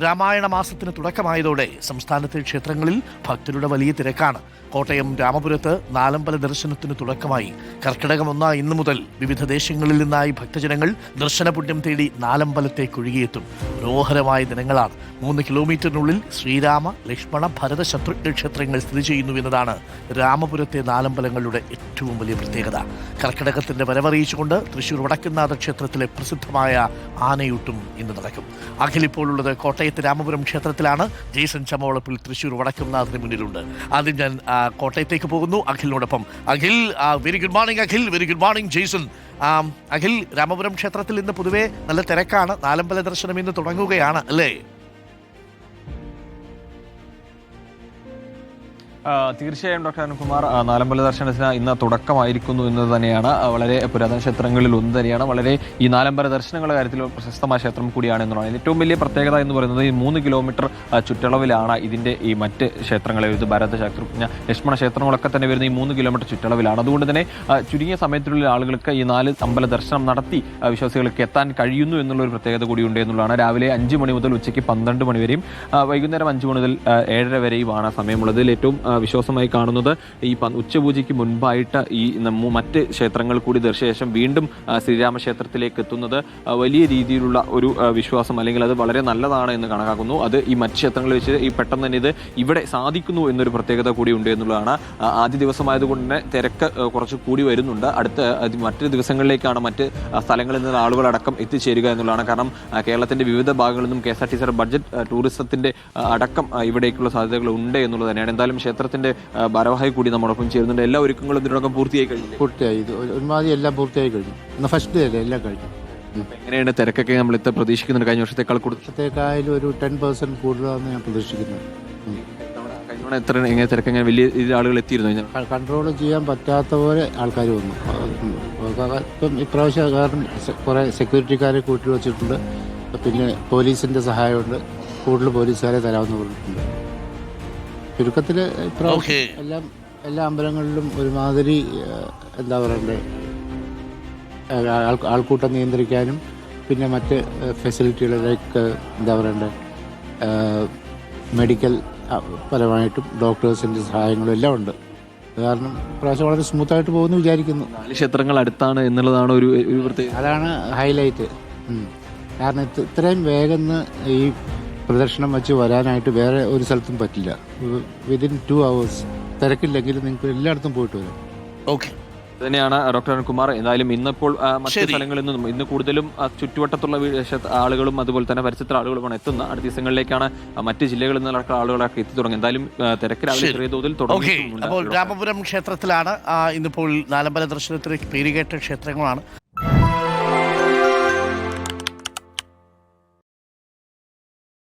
രാമായണ മാസത്തിന് തുടക്കമായതോടെ സംസ്ഥാനത്തെ ക്ഷേത്രങ്ങളിൽ ഭക്തരുടെ വലിയ തിരക്കാണ്. കോട്ടയം രാമപുരത്ത് നാലമ്പല ദർശനത്തിന് തുടക്കമായി. കർക്കിടകം 1 ഇന്നു മുതൽ വിവിധ ദേശങ്ങളിൽ നിന്നായി ഭക്തജനങ്ങൾ ദർശനപുണ്യം തേടി നാലമ്പലത്തേക്ക് ഒഴുകിയെത്തും. മനോഹരമായ ദിനങ്ങളാണ്. 3 കിലോമീറ്ററിനുള്ളിൽ ശ്രീരാമ, ലക്ഷ്മണ, ഭരത, ശത്രുഘ്ന ക്ഷേത്രങ്ങൾ സ്ഥിതി ചെയ്യുന്നു എന്നതാണ് രാമപുരത്തെ നാലമ്പലങ്ങളുടെ ഏറ്റവും വലിയ പ്രത്യേകത. കർക്കിടകത്തിന്റെ വരവറിയിച്ചുകൊണ്ട് തൃശൂർ വടക്കുംനാഥ ക്ഷേത്രത്തിലെ പ്രസിദ്ധമായ ആനയൂട്ടും ഇന്ന് നടക്കും. അഖിൽ ഇപ്പോൾ ഉള്ളത് കോട്ടയത്ത് രാമപുരം ക്ഷേത്രത്തിലാണ്. ജെയ്സൺ ചമോളപ്പിൽ തൃശൂർ വടക്കുംനാഥിന് മുന്നിലുണ്ട്. ആദ്യം ഞാൻ കോട്ടയത്തേക്ക് പോകുന്നു അഖിലിനോടൊപ്പം. Akhil, very good morning Akhil. Very good morning Jason. Akhil, Ramapuram ക്ഷേത്രത്തിൽ ഇന്ന് പൊതുവെ നല്ല തിരക്കാണ്. നാലമ്പല ദർശനം ഇന്ന് തുടങ്ങുകയാണ് അല്ലേ? തീർച്ചയായും ഡോക്ടർ അരുൺകുമാർ, നാലമ്പല ദർശനത്തിന് ഇന്ന് തുടക്കമായിരിക്കുന്നു എന്നത് തന്നെയാണ്. വളരെ പുരാതന ക്ഷേത്രങ്ങളിൽ ഒന്ന് തന്നെയാണ്. വളരെ ഈ നാലമ്പല ദർശനങ്ങളുടെ കാര്യത്തിൽ പ്രശസ്തമായ ക്ഷേത്രം കൂടിയാണ് എന്നുള്ളതാണ് ഏറ്റവും വലിയ പ്രത്യേകത എന്ന് പറയുന്നത്. ഈ 3 കിലോമീറ്റർ ചുറ്റളവിലാണ് ഇതിൻ്റെ ഈ മറ്റ് ക്ഷേത്രങ്ങളെ വരുന്നത്. ഭരത, ശത്രുഘ്ന, ലക്ഷ്മണ ക്ഷേത്രങ്ങളൊക്കെ തന്നെ വരുന്ന ഈ 3 കിലോമീറ്റർ ചുറ്റളവിലാണ്. അതുകൊണ്ട് തന്നെ ചുരുങ്ങിയ സമയത്തിനുള്ളിൽ ആളുകൾക്ക് ഈ 4 അമ്പല ദർശനം നടത്തി വിശ്വാസികൾക്ക് എത്താൻ കഴിയുന്നു എന്നുള്ളൊരു പ്രത്യേകത കൂടിയുണ്ട് എന്നുള്ളതാണ്. രാവിലെ 5 മണി മുതൽ ഉച്ചയ്ക്ക് 12 മണി വരെയും വൈകുന്നേരം 5 മണി മുതൽ 7:30 വരെയുമാണ് സമയമുള്ളത്. ഇതിൽ ഏറ്റവും വിശ്വാസമായി കാണുന്നത് ഈ ഉച്ചപൂജയ്ക്ക് മുൻപായിട്ട് ഈ മറ്റ് ക്ഷേത്രങ്ങൾ കൂടി ദർശിച്ച ശേഷം വീണ്ടും ശ്രീരാമ ക്ഷേത്രത്തിലേക്ക് എത്തുന്നത് വലിയ രീതിയിലുള്ള ഒരു വിശ്വാസം, അല്ലെങ്കിൽ അത് വളരെ നല്ലതാണ് എന്ന് കണക്കാക്കുന്നു. അത് ഈ മറ്റ് ക്ഷേത്രങ്ങളിൽ വെച്ച് ഈ പെട്ടെന്ന് തന്നെ ഇത് ഇവിടെ സാധിക്കുന്നു എന്നൊരു പ്രത്യേകത കൂടി ഉണ്ട് എന്നുള്ളതാണ്. ആദ്യ ദിവസമായതുകൊണ്ട് തന്നെ തിരക്ക് കുറച്ച് കൂടി വരുന്നുണ്ട്. മറ്റ് ദിവസങ്ങളിലേക്കാണ് മറ്റ് സ്ഥലങ്ങളിൽ നിന്ന് ആളുകളടക്കം എത്തിച്ചേരുക എന്നുള്ളതാണ്. കാരണം കേരളത്തിന്റെ വിവിധ ഭാഗങ്ങളിൽ നിന്നും KSRTC ബഡ്ജറ്റ് ടൂറിസത്തിന്റെ അടക്കം ഇവിടേക്കുള്ള സാധ്യതകൾ ഉണ്ട് എന്നുള്ളത് തന്നെയാണ്. എന്തായാലും ക്ഷേത്രത്തിന്റെ ഭാരവാഹി കൂടി നമ്മോടൊപ്പം ചേരുന്നുണ്ട്. എല്ലാ ഒരുക്കങ്ങളും ഇതിനോടൊപ്പം പൂർത്തിയായി കഴിഞ്ഞു. ഒരുമാതിരി എല്ലാം പൂർത്തിയായി കഴിഞ്ഞു. ഫസ്റ്റ് ഡേ അല്ലേ, എല്ലാം കഴിഞ്ഞു. എങ്ങനെയാണ് തിരക്കൊക്കെ നമ്മൾ ഇത്ര പ്രതീക്ഷിക്കുന്നുണ്ട്? കഴിഞ്ഞ വർഷത്തേക്കാൾ വർഷത്തേക്കായാലും ഒരു 10% കൂടുതലാണെന്ന് ഞാൻ പ്രതീക്ഷിക്കുന്നു. എങ്ങനെ തിരക്ക്, എങ്ങനെ വലിയ ആളുകൾ എത്തിയിരുന്നു? കൺട്രോൾ ചെയ്യാൻ പറ്റാത്ത പോലെ ആൾക്കാർ വന്നു. ഇപ്പം ഇപ്രാവശ്യം കാരണം കുറേ സെക്യൂരിറ്റിക്കാരെ കൂട്ടി വെച്ചിട്ടുണ്ട്. പിന്നെ പോലീസിന്റെ സഹായമുണ്ട്. കൂടുതൽ പോലീസുകാരെ തരാമെന്ന് പറഞ്ഞിട്ടുണ്ട്. ചുരുക്കത്തിൽ എല്ലാ അമ്പലങ്ങളിലും ഒരുമാതിരി എന്താ പറയണ്ടേ, ആൾക്കൂട്ടം നിയന്ത്രിക്കാനും പിന്നെ മറ്റ് ഫെസിലിറ്റികളിലേക്ക് എന്താ പറയണ്ടേ, മെഡിക്കൽ പരമായിട്ടും ഡോക്ടേഴ്സിൻ്റെ സഹായങ്ങളും എല്ലാം ഉണ്ട്. കാരണം പ്രാവശ്യം വളരെ സ്മൂത്തായിട്ട് പോകുമെന്ന് വിചാരിക്കുന്നു. 4 ക്ഷേത്രങ്ങൾ അടുത്താണ് എന്നുള്ളതാണ് ഒരു പ്രത്യേകത. അതാണ് ഹൈലൈറ്റ്. കാരണം ഇത്രയും വേഗം ഈ പ്രദർശനം വെച്ച് വരാനായിട്ട് വേറെ ഒരു സ്ഥലത്തും പറ്റില്ല. വിതിൻ 2 hours തിരക്കില്ലെങ്കിലും നിങ്ങൾക്ക് എല്ലായിടത്തും പോയിട്ട് വരാം. ഓക്കെ, തന്നെയാണ് ഡോക്ടർ അരുൺകുമാർ. എന്തായാലും ഇന്നിപ്പോൾ മറ്റ് സ്ഥലങ്ങളിൽ നിന്നും ഇന്ന് കൂടുതലും ചുറ്റുവട്ടത്തുള്ള ആളുകളും അതുപോലെ തന്നെ പരിസരത്തുള്ള ആളുകളുമാണ് എത്തുന്ന. അടുത്ത ദിവസങ്ങളിലേക്കാണ് മറ്റ് ജില്ലകളിൽ നിന്നുള്ള ആളുകളൊക്കെ എത്തി തുടങ്ങി. എന്തായാലും തിരക്ക് രാവിലെ ചെറിയ തോതിൽ തുടങ്ങി. അപ്പോൾ രാമപുരം ക്ഷേത്രത്തിലാണ് ഇന്നിപ്പോൾ നാലമ്പല ദർശനത്തിന് പേരുകേട്ട ക്ഷേത്രങ്ങളാണ്.